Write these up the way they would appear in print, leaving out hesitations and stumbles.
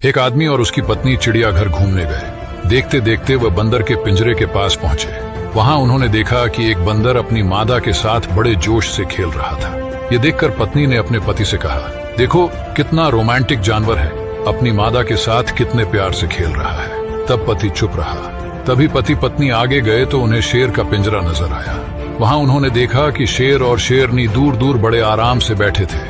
एक आदमी और उसकी पत्नी चिड़ियाघर घूमने गए। देखते देखते वह बंदर के पिंजरे के पास पहुंचे। वहां उन्होंने देखा कि एक बंदर अपनी मादा के साथ बड़े जोश से खेल रहा था। ये देखकर पत्नी ने अपने पति से कहा, देखो कितना रोमांटिक जानवर है, अपनी मादा के साथ कितने प्यार से खेल रहा है। तब पति चुप रहा। तभी पति पत्नी आगे गए तो उन्हें शेर का पिंजरा नजर आया। वहां उन्होंने देखा कि शेर और शेरनी दूर दूर बड़े आराम से बैठे थे।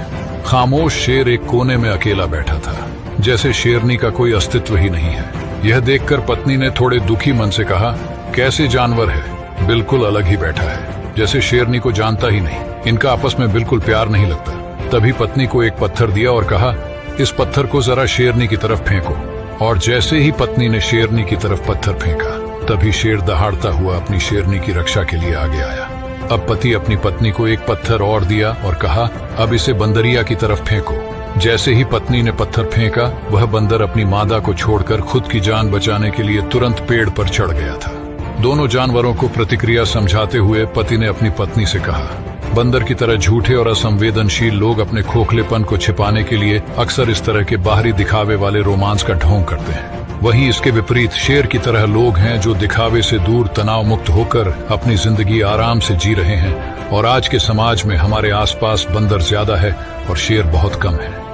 खामोश शेर एक कोने में अकेला बैठा था, जैसे शेरनी का कोई अस्तित्व ही नहीं है। यह देखकर पत्नी ने थोड़े दुखी मन से कहा, कैसे जानवर है, बिल्कुल अलग ही बैठा है, जैसे शेरनी को जानता ही नहीं। इनका आपस में बिल्कुल प्यार नहीं लगता। तभी पत्नी को एक पत्थर दिया और कहा, इस पत्थर को जरा शेरनी की तरफ फेंको। और जैसे ही पत्नी ने शेरनी की तरफ पत्थर फेंका, तभी शेर दहाड़ता हुआ अपनी शेरनी की रक्षा के लिए आगे आया। अब पति अपनी पत्नी को एक पत्थर और दिया और कहा, अब इसे बंदरिया की तरफ फेंको। जैसे ही पत्नी ने पत्थर फेंका, वह बंदर अपनी मादा को छोड़कर खुद की जान बचाने के लिए तुरंत पेड़ पर चढ़ गया था। दोनों जानवरों को प्रतिक्रिया समझाते हुए पति ने अपनी पत्नी से कहा, बंदर की तरह झूठे और असंवेदनशील लोग अपने खोखलेपन को छिपाने के लिए अक्सर इस तरह के बाहरी दिखावे वाले रोमांस का ढोंग करते हैं। वहीं इसके विपरीत शेर की तरह लोग हैं जो दिखावे से दूर तनाव मुक्त होकर अपनी जिंदगी आराम से जी रहे हैं। और आज के समाज में हमारे आसपास बंदर ज्यादा है और शेर बहुत कम है।